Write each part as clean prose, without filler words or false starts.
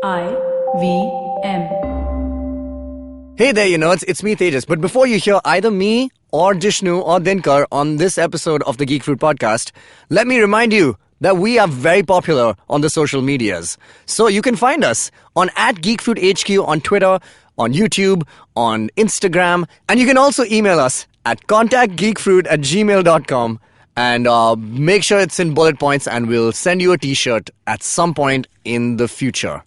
I-V-M. Hey there, you nerds, it's me Tejas. But before you hear either me or Jishnu or Dinkar on this episode of the Geek Fruit Podcast, let me remind you that we are very popular on the social medias. So you can find us on @GeekFruitHQ on Twitter, on YouTube, on Instagram, and you can also email us at contactgeekfruit@gmail.com and make sure it's in bullet points and we'll send you a t-shirt at some point in the future.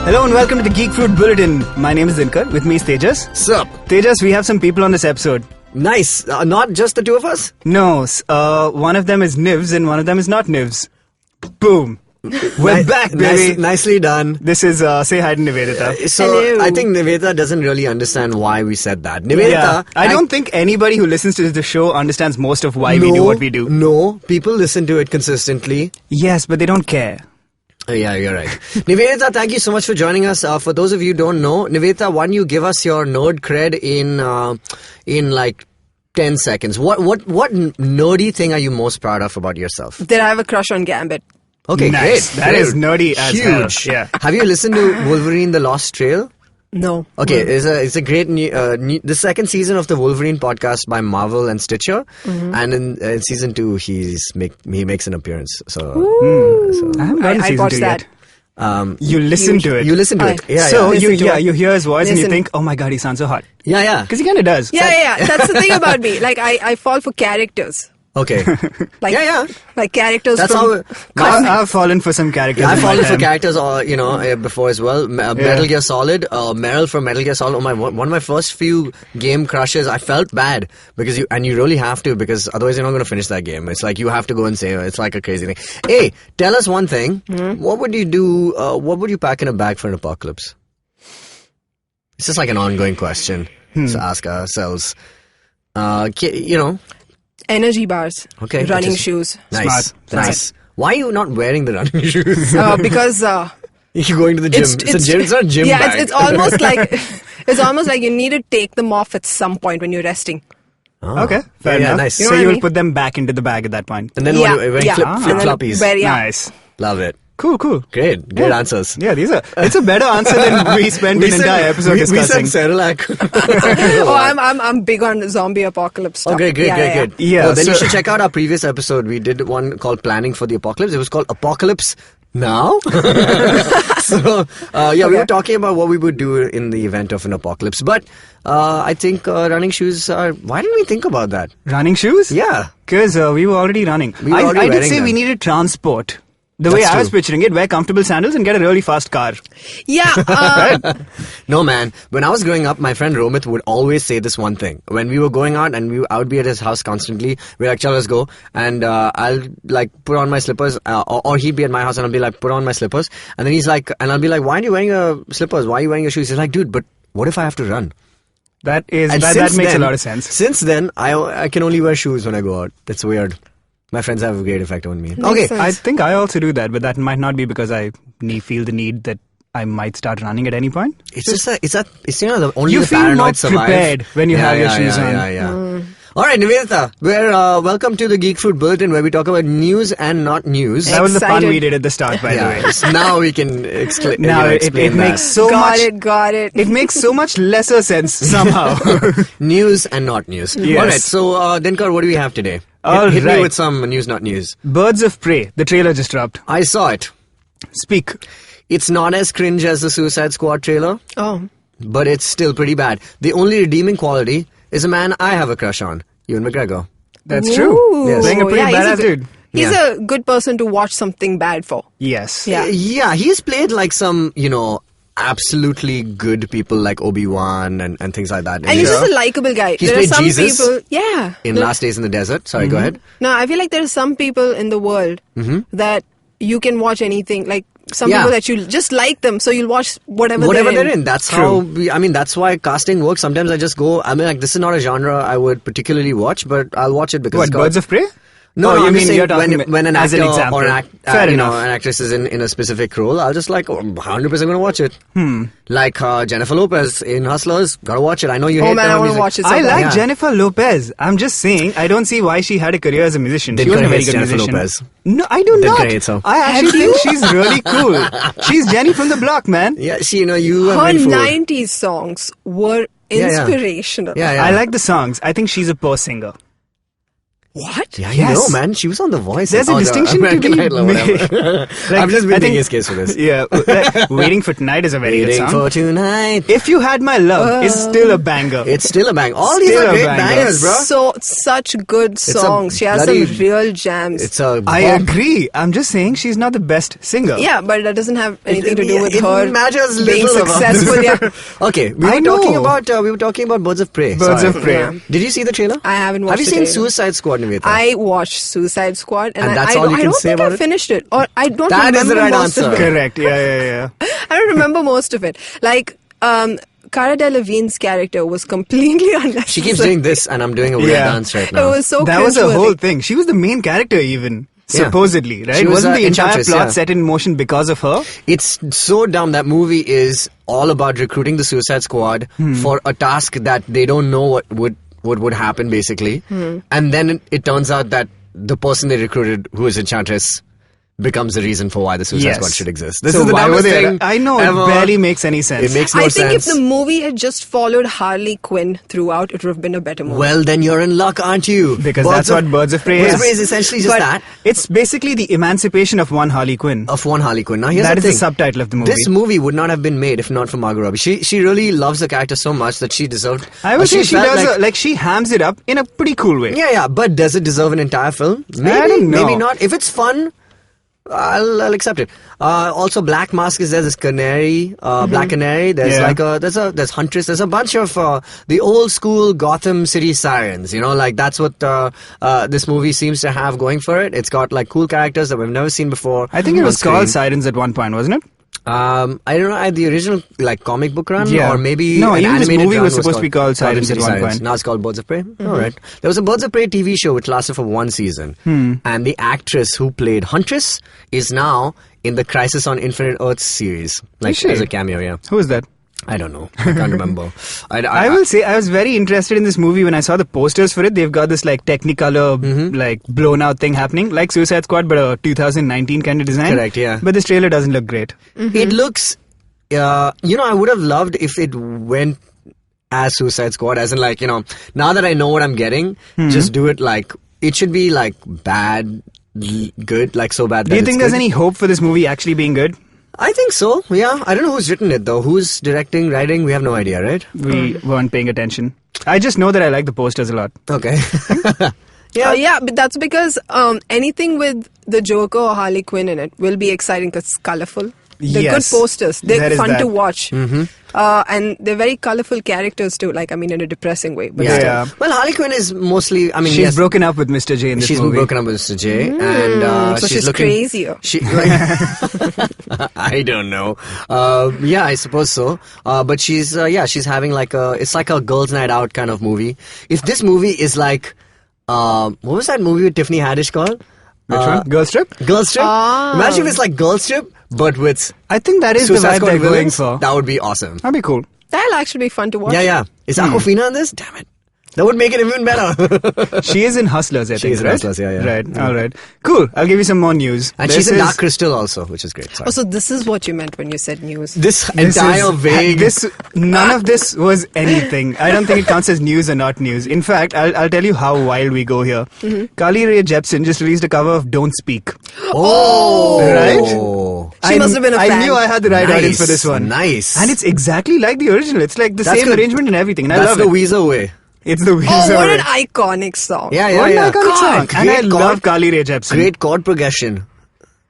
Hello and welcome to the Geek Fruit Bulletin. My name is Dinkar. With me is Tejas. Sup? Tejas, we have some people on this episode. Nice. Not just the two of us? No, one of them is Nivs and one of them is not Nivs. Boom. We're back, baby. Nicely done. This is, say hi to Niveditha. So, Hello. I think Niveditha doesn't really understand why we said that. Niveditha... I don't think anybody who listens to the show understands most of why we do what we do. No, people listen to it consistently. Yes, but they don't care. Yeah, you're right. Niveditha, thank you so much for joining us. For those of you who don't know, Niveditha, why don't you give us your nerd cred in like 10 seconds? What nerdy thing are you most proud of about yourself? That I have a crush on Gambit. Okay, Nice. great. That is nerdy as hell. Huge. Yeah. Have you listened to Wolverine: The Lost Trail? No. Okay, it's a great the second season of the Wolverine podcast by Marvel and Stitcher, and in season 2 he makes an appearance. So I haven't gotten I season watched 2 that. yet. You listen to it. you listen to it. Yeah, So yeah. you hear his voice and you Listen. think, oh my god, he sounds so hot. Yeah. Because he kind of does. Yeah. That's the thing about me. Like, I fall for characters. Okay. Like, Yeah. Like characters That's from... how I've fallen for some characters. I've in my fallen for time. characters, before as well. Metal Gear Solid, Meryl from Metal Gear Solid. One of my first few game crushes. I felt bad because you really have to, because otherwise you're not going to finish that game. It's like you have to go and say it's like a crazy thing. Hey, tell us one thing. What would you do? What would you pack in a bag for an apocalypse? It's just like an ongoing question to ask ourselves. Energy bars. Okay, Running which is- shoes. Nice, Smart. nice. Why are you not wearing the running shoes? Because... You're going to the gym. It's not a gym yeah, bag. it's almost like... It's almost like you need to take them off at some point when you're resting. Okay, fair Yeah, enough. nice. So You know what you I will mean? put them back into the bag at that point. And then Yeah, wearing yeah. flip And then floppies. wear- yeah. Nice. Love it. Cool. Great answers. Yeah, it's a better answer than we spent an entire episode discussing. We said Cerelac. Oh, I'm big on zombie apocalypse stuff. Oh, great. Yeah, Oh, then you so- should check out our previous episode. We did one called Planning for the Apocalypse. It was called Apocalypse Now. So, we were talking about what we would do in the event of an apocalypse. But I think running shoes are... Why didn't we think about that? Running shoes? Yeah. Because we were already running. We were already I did wearing say them. we needed transport. The That's way I was true. picturing it, wear comfortable sandals and get a really fast car. Yeah. No, man. When I was growing up, my friend Romit would always say this one thing. When we were going out and I would be at his house constantly, we're like, "Chal, let's go." And I'll like put on my slippers, or he'd be at my house and I'll be like, "Put on my slippers." And then he's like, and I'll be like, "Why aren't you wearing your slippers? Why are you wearing your shoes?" He's like, "Dude, but what if I have to run?" That And makes since a then- lot of sense. Since then, I can only wear shoes when I go out. That's weird. My friends have a great effect on me. Okay. sense. I think I also do that, but that might not be because I feel the need that I might start running at any point. It's just the only You the feel paranoid more survive. prepared when you have your shoes on. Yeah. All right, Niveditha, we're welcome to the Geek Fruit Bulletin, where we talk about news and not news. That was the pun Excited. we did at the start, by the way. So now we can explain. Now explain it makes so got much. it. It makes so much lesser sense somehow. news and not news. Yes. All right, so Dinkar, what do we have today? Hit me Alright. with some news, not news. Birds of Prey. The trailer just dropped. I saw it. Speak. It's not as cringe as the Suicide Squad trailer, Oh. but it's still pretty bad. The only redeeming quality is a man I have a crush on, Ewan McGregor. That's true. Ooh. Yes. Playing a pretty he's badass good- dude. He's Yeah. a good person to watch something bad for. Yes. Yeah. Yeah, he's played like some, absolutely good people like Obi-Wan and things like that. And he's just a likable guy. He's there are played some Jesus people... Yeah. in Last Days in the Desert. Sorry, go ahead. No, I feel like there are some people in the world that you can watch anything. Like, some Yeah. people that you just like them, so you'll watch whatever They're in. That's True. how that's why casting works. Sometimes I just go, this is not a genre I would particularly watch, but I'll watch it because What, it's got- Birds of Prey? No, Oh, no, you I'm mean just saying you're talking when an as actor an example. or Fair an enough. actress is in a specific role, I'll just like 100% gonna watch it. Like Jennifer Lopez in Hustlers, gotta watch it. I know you hate Oh man, I her want to music. watch it. So I bad. like Yeah. Jennifer Lopez. I'm just saying, I don't see why she had a career as a musician. She Dinkar wasn't a very hates good Jennifer musician. Lopez. No, I do Dinkar not. hates her. I actually think she's really cool. She's Jenny from the block, man. Yeah, you have Her been fooled. 90s songs were Yeah, yeah. inspirational. Yeah. I like the songs. I think she's a poor singer. What? Yeah, Yes. you know, man. She was on The Voice. There's a the distinction to American be Idol or made. whatever. Like, I'm just I building think- his case for this. Yeah, like, Waiting for Tonight is a very good Waiting song. for tonight. If You Had My Love is still a banger. It's still a bang. All these Still are a great banger. bangers, bro. So such good songs. She has bloody- some real jams. It's a I bop. agree. I'm just saying she's not the best singer. Yeah, but that doesn't have anything to do with it her matters being little about successful. this. Yeah. Okay, I know. we were talking about Birds of Prey. Birds Sorry. of Prey. Yeah. Did you see the trailer? I haven't watched Have you the seen trailer. Suicide Squad, Niveditha? I watched Suicide Squad, and And that's I all you can don't say think about I it? finished it, or I don't That is remember the right most of answer. it. Correct. Yeah. I don't remember most of it. Like, Cara Delevingne's character was completely unnecessary. She keeps doing this, and I'm doing a weird Yeah. dance right It now. was so That was a cringeworthy. whole thing. She was the main character even. Yeah. Supposedly, right? She was, Wasn't the entire Enchantress, plot yeah. set in motion because of her? It's so dumb. That movie is all about recruiting the Suicide Squad for a task that they don't know what would happen, basically. And then it turns out that the person they recruited, who is Enchantress, becomes the reason for why the Suicide Yes. Squad should exist. This So is the why dumbest were they- thing I know, ever. it barely makes any sense. It makes no I sense. think if the movie had just followed Harley Quinn throughout, it would have been a better movie. Well, then you're in luck, aren't you? Because that's what Birds of Prey is. Birds of Prey is essentially just But that. It's basically the emancipation of one Harley Quinn. Of one Harley Quinn. Now, here's That the is the thing. subtitle of the movie. This movie would not have been made if not for Margot Robbie. She really loves the character so much that she deserved. I would say she felt does like she hams it up in a pretty cool way. Yeah, but does it deserve an entire film? Maybe, don't know. maybe not. If it's fun, I'll accept it. Also, Black Mask is there. There's Canary, Black Canary. There's Yeah. there's Huntress. There's a bunch of the old school Gotham City sirens. You know, like that's what this movie seems to have going for it. It's got like cool characters that we've never seen before. I think it on was screen. called Sirens at one point, wasn't it? I don't know, the original like comic book run, Yeah. or maybe No, an even this animated movie run was supposed to be called Gotham Sirens City at one Sirens. point. Now it's called Birds of Prey. All right, there was a Birds of Prey TV show which lasted for one season, and the actress who played Huntress is now in the Crisis on Infinite Earths series, like Is she? as a cameo. Yeah, Who is that? I don't know, I can't remember. I will say I was very interested in this movie when I saw the posters for it. They've got this like Technicolor, like blown out thing happening, like Suicide Squad, but a 2019 kind of design. Correct, yeah. But this trailer doesn't look great. It looks, I would have loved if it went as Suicide Squad, as in like, now that I know what I'm getting, just do it like, it should be like bad, good, like so bad that Do you it's think there's good. any hope for this movie actually being good? I think so, yeah. I don't know who's written it though. Who's directing, writing, we have no idea, right? We weren't paying attention. I just know that I like the posters a lot. Okay. Yeah, but that's because anything with the Joker or Harley Quinn in it will be exciting because it's colorful. They're Yes, good posters. They're there is fun that. to watch. And they're very colorful characters too, like, in a depressing way. But Yeah. Well, Harley Quinn is mostly, She's yes, broken up with Mr. J in this she's movie. broken up with Mr. J, and so she's looking crazier. I don't know. Yeah, I suppose so. But she's having like it's like a girls' night out kind of movie. If this movie is like, what was that movie with Tiffany Haddish called? Which one? Girl Strip? Girl Strip. Ah. Imagine if it's like Girl Strip, but with I think that is the Suicide vibe Squad they're going villains. for. That would be awesome. That'd be cool. That'll actually be fun to watch. Yeah. Is Aquafina in this? Damn it. That would make it even better. She is in Hustlers, I think, is in right? Hustlers, yeah. Right, alright. Cool, I'll give you some more news. And This she's in is- Dark Crystal also, which is great. Sorry. Oh, so this is what you meant when you said news. This This entire is- vague... None of this was anything. I don't think it counts as news or not news. In fact, I'll tell you how wild we go here. Carly Rae Jepsen just released a cover of Don't Speak. Oh! She must have been a I fan. knew I had the right Nice, audience for this one. nice. And it's exactly like the original. It's like the That's same good. arrangement and everything. And I That's love the it. Weezer way. It's the Oh, Weezer what way. an iconic song. Yeah, What an iconic God, song. And I great love chord- Carly Rae Jepsen. Great chord progression.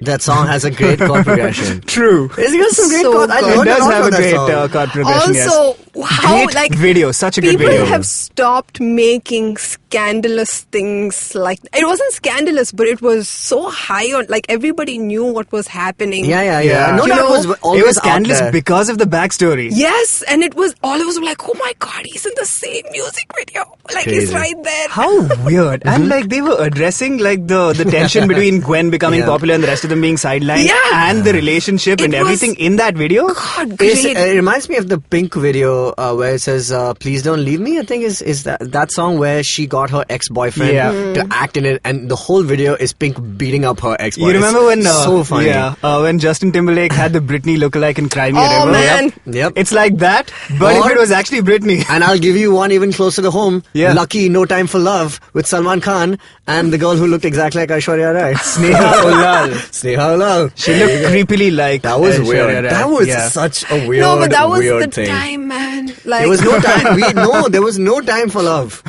That song has a great chord progression. True. It's got some great So chords. I good. It learned a does lot have from a that great song. chord progression, yes. Also, how Great like video, such a good people video. have stopped making scandalous things like it wasn't scandalous, but it was so high on like everybody knew what was happening. Yeah. No, You that know, was always it was out scandalous there. because of the backstory. Yes, and it was all of us were like, oh my god, he's in the same music video. Like he's Crazy. right there. How weird. And like they were addressing like the tension between Gwen becoming Yeah. popular and the rest of them being sidelined, Yeah. and the relationship It and was- everything in that video. God, It's, great. it reminds me of the Pink video where it says "Please Don't Leave Me." I think is that song where she got her ex-boyfriend Yeah. to act in it, and the whole video is Pink beating up her ex-boyfriend. You remember when so funny? Yeah, when Justin Timberlake had the Britney lookalike in Cry Me a Oh, River? man. Yep. It's like that, but Or- if it was actually Britney. And I'll give you one even closer to home. Yeah. Lucky No Time for Love with Salman Khan and the girl who looked exactly like Aishwarya Rai. Sneha Ulal. Sneha Ulal. She looked creepily like That was Aishwarya weird. Rai. That was Yeah. such a weird, No, but that was weird the thing. time, man. Like There was no time. There was no time for love.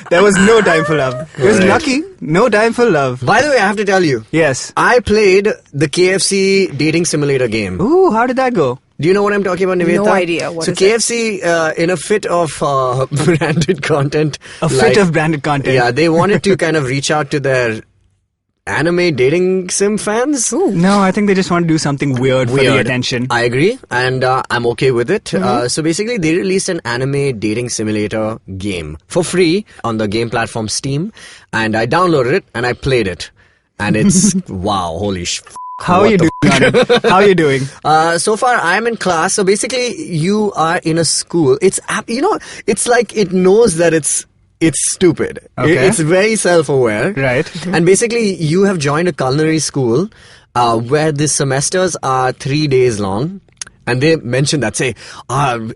There was no time for love. It was Right. lucky. No time for love. By the way, I have to tell you, Yes. I played the KFC dating simulator game. Ooh, how did that go? Do you know what I'm talking about, Niveditha? No idea. What so is it? KFC, in a fit of branded content, A fit of branded content. Yeah, they wanted to kind of reach out to their anime dating sim fans. No, I think they just want to do something weird for the attention. I agree, and I'm okay with it. So basically, they released an anime dating simulator game for free on the game platform Steam, and I downloaded it and I played it, and it's wow, holy How are you doing on it? How are you doing? So far, I'm in class. So basically, you are in a school. It's it's like it knows that it's stupid. Okay. It's very self-aware. Right. And basically, you have joined a culinary school where the semesters are 3 days long. And they mention that, say,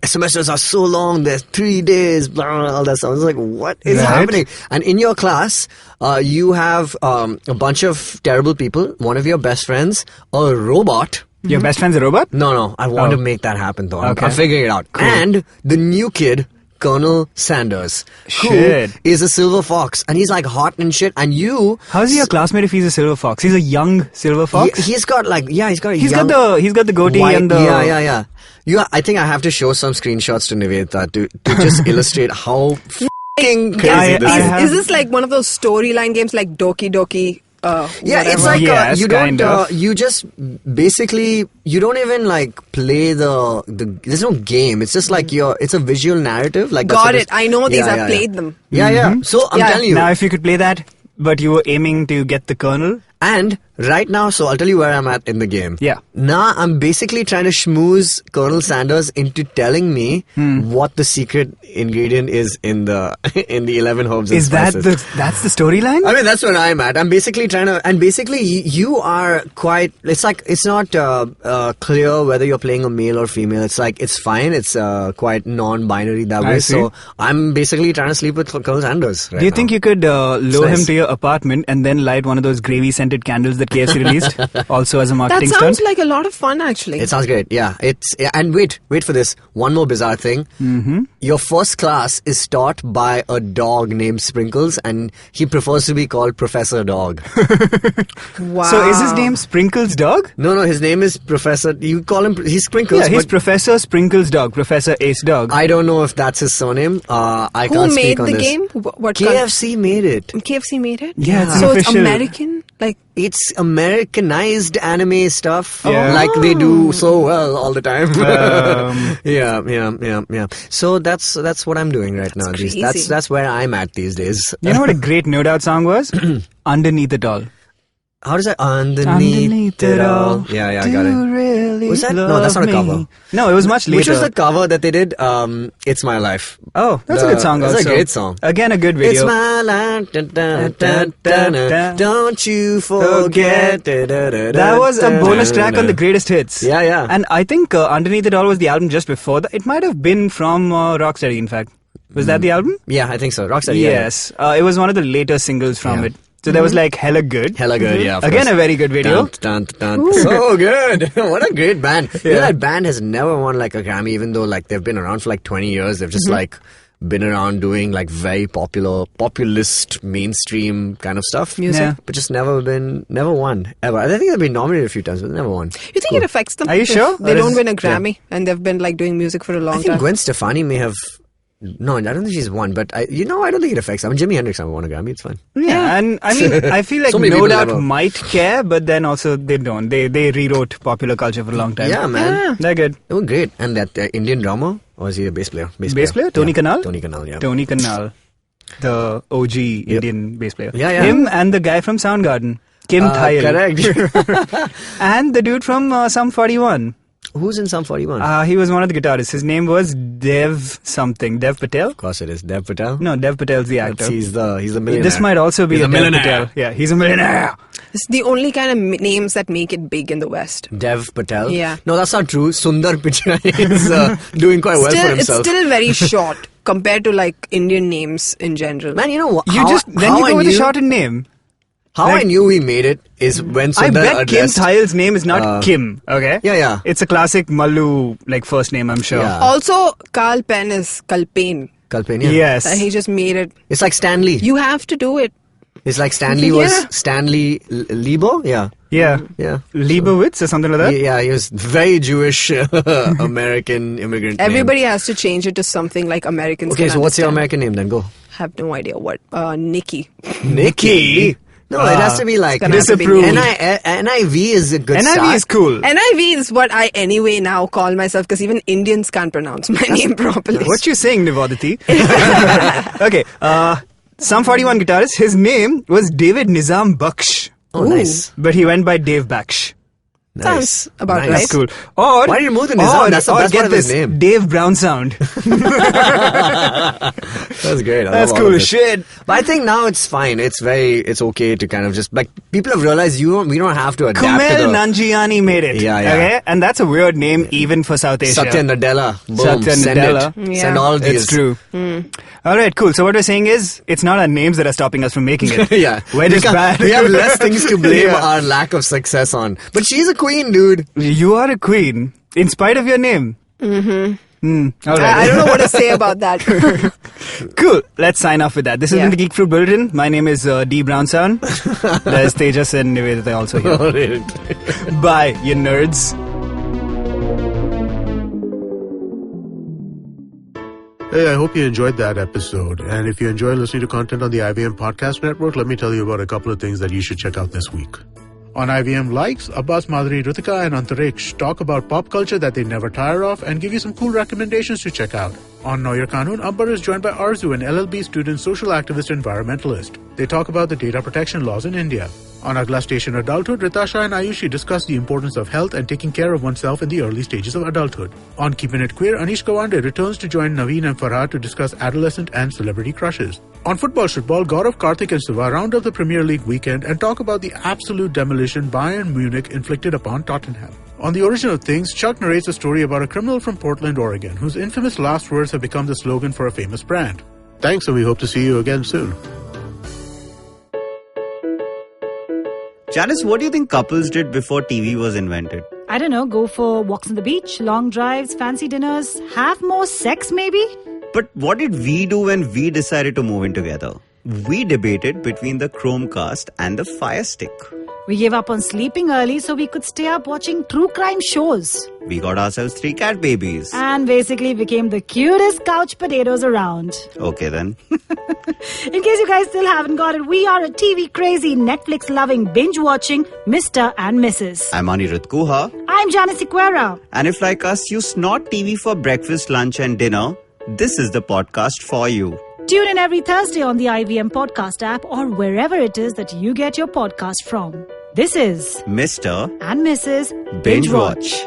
semesters are so long, there's 3 days, blah, blah, all that stuff. I was like, what is Right. happening? And in your class, you have a bunch of terrible people, one of your best friends, a robot. Your best friend's a robot? No, I want Oh. to make that happen though. Okay. I'm figuring it out. And the new kid, Colonel Sanders, Shit. who is a silver fox, and he's like hot and shit. And you, How's he your classmate if he's a silver fox? He's a young silver fox? he's got like, he's got a He's young, got the goatee white, and the yeah. I think I have to show some screenshots to Niveditha to just illustrate how fucking crazy I this is. have- is this like one of those storyline games like Doki Doki? Yeah, it's whatever? like Yes, you don't. kind of. You just basically you don't even like play the. There's no game. It's just like it's a visual narrative. Like that's Got what it. it's- I know these. Yeah, I've yeah, played yeah. them. Yeah. So I'm Yeah. telling you. Now, if you could play that, but you were aiming to get the kernel. And right now, so I'll tell you where I'm at in the game. Yeah. Now I'm basically trying to schmooze Colonel Sanders into telling me what the secret ingredient is in the 11 herbs and Is that spices. that's the storyline? I mean, that's where I'm at. I'm basically trying to, and basically you are quite, it's like, it's not clear whether you're playing a male or female. It's like, it's fine. It's quite non-binary that I way. see. So I'm basically trying to sleep with Colonel Sanders right Do you now. think you could lure nice. him to your apartment and then light one of those gravy-scented candles that KFC released, also as a That marketing sounds stunt? like a lot of fun, actually. It sounds great. Yeah. And wait for this. One more bizarre thing. Mm-hmm. Your first class is taught by a dog named Sprinkles, and he prefers to be called Professor Dog. Wow. So is his name Sprinkles Dog? No, his name is Professor. You call him. He's Sprinkles. Yeah, he's but Professor Sprinkles Dog, Professor Ace Dog. I don't know if that's his surname. I Who can't made speak on the this. game? What KFC made it. KFC made it? Yeah, it's an So it's official- American? Like, It's Americanized anime stuff, Yeah. like they do so well all the time. Um, Yeah. So that's what I'm doing right now. crazy. That's where I'm at these days. You know what a great No Doubt song was? Underneath It All. How does that underneath it all? Yeah, I got it. Really Was that- no, that's not a love me? cover. No, it was much later. Which was the cover that they did? It's My Life. Oh, that's a good song also. That's a great song. Again, a good It's video. my life. Dun, dun, dun, dun, dun. Don't you forget. That was a bonus track on the greatest hits. Yeah. And I think Underneath It All was the album just before that. It might have been from Rocksteady, in fact. Was that the album? Yeah, I think so. Rockstar. Yeah. Yes. It was one of the later singles from Yeah. it. So there was like Hella Good. Hella good, yeah. of Again, course. a very good video. Dun, dun, dun. So good. What a great band. You know, Yeah. that band has never won like a Grammy, even though like they've been around for like 20 years. They've just like been around doing like very populist, mainstream kind of stuff. Music. Yeah. But just never won, ever. I think they've been nominated a few times, but never won. You think it affects them? Are you if sure? They Or don't is- win a Grammy and they've been like doing music for a long I think time. Gwen Stefani may have... No, I don't think she's won, but I don't think it affects. I mean, Jimi Hendrix won a Grammy, it's fine. Yeah, and I mean, I feel like So many No people Doubt never- might care, but then also they don't. They rewrote popular culture for a long time. Yeah, man. Yeah. They're good. They were great. And that Indian drummer, or is he a bass player? Bass player? Tony Yeah. Kanal? Tony Kanal, yeah. Tony Kanal, the OG Indian bass player. Yeah, yeah. Him and the guy from Soundgarden, Kim Thayil. Correct. And the dude from Sum 41. Who's in Sum 41? He was one of the guitarists. His name was Dev something. Dev Patel? Of course it is. Dev Patel? No, Dev Patel's the actor. He's the millionaire. This might also be He's a a Dev millionaire. Patel. Yeah, he's a millionaire. It's the only kind of names that make it big in the West. Dev Patel? Yeah. No, that's not true. Sundar Pichai is doing quite well for It's himself. still very short compared to like Indian names in general. Man, you know what? You go with a shortened name. How like- I knew he made it is when Sundar I bet Kim addressed... Thayil's name is not Kim, okay? Yeah, yeah. It's a classic Mallu, like, first name, I'm sure. Yeah. Also, Carl Penn is Kalpen. Kalpenia. Yes. And he just made it. It's like Stanley. You have to do it. It's like Stanley was Yeah. Stanley Liebo? Yeah. Yeah. Yeah. Leibowitz or something like that? Yeah, he was very Jewish American immigrant name. Everybody has to change it to something like Americans. Okay, can so what's your understand. American name then? Go. Have no idea what. Nikki. Nikki? No, it has to be like... gonna have to be Disapproved. NIV is a good NIV start. is cool. NIV is what I anyway now call myself because even Indians can't pronounce my name properly. What you saying, Niveditha? Okay, Sum 41 guitarist, his name was David Nizam Baksh. Oh, nice. But he went by Dave Baksh. Nice. Sounds about Nice. right. That's cool. Or, Why did you move the Nizam? That's the best get part of his this, name. Dave Brown Sound. That's great. I That's love all cool of as it. shit. But I think now it's fine. It's okay to kind of just... Like, people have realized we don't have to adapt Kumail to the... Nanjiani made it. Yeah, yeah. Okay? And that's a weird name even for South Asia. Satya Nadella. Boom. Satya Send Nadella. it. Yeah. Send all these. It's true. Alright, cool. So what we're saying is, it's not our names that are stopping us from making it. Yeah. We're just bad. We have less things to blame Yeah. our lack of success on. But she's a queen, dude. You are a queen, in spite of your name. Mm-hmm. Alright. I don't know what to say about that. Cool. Let's sign off with that. This has Yeah. been the Geek Fruit Bulletin. My name is D. Brownsound. There's Tejas and Niveditha also here. Bye, you nerds. Hey, I hope you enjoyed that episode. And if you enjoy listening to content on the IVM Podcast Network, let me tell you about a couple of things that you should check out this week. On IVM Likes, Abbas Madhuri, Ritika, and Antariksh talk about pop culture that they never tire of and give you some cool recommendations to check out. On Know Your Kanun, Ambar is joined by Arzu, an LLB student, social activist, environmentalist. They talk about the data protection laws in India. On Agla Station Adulthood, Ritasha and Ayushi discuss the importance of health and taking care of oneself in the early stages of adulthood. On Keeping It Queer, Anish Kawande returns to join Naveen and Farhad to discuss adolescent and celebrity crushes. On Football Shitball, Gaurav, Karthik and Siva round up the Premier League weekend and talk about the absolute demolition Bayern Munich inflicted upon Tottenham. On The Origin of Things, Chuck narrates a story about a criminal from Portland, Oregon, whose infamous last words have become the slogan for a famous brand. Thanks, and we hope to see you again soon. Janice, what do you think couples did before TV was invented? I don't know, go for walks on the beach, long drives, fancy dinners, have more sex maybe? But what did we do when we decided to move in together? We debated between the Chromecast and the Fire Stick. We gave up on sleeping early so we could stay up watching true crime shows. We got ourselves 3 cat babies. And basically became the cutest couch potatoes around. Okay then. In case you guys still haven't got it, we are a TV crazy, Netflix loving, binge watching Mr. and Mrs. I'm Anirudh Kuha. I'm Janice Sequeira. And if like us you snort TV for breakfast, lunch and dinner, this is the podcast for you. Tune in every Thursday on the IVM podcast app or wherever it is that you get your podcast from. This is Mr. and Mrs. Binge Watch.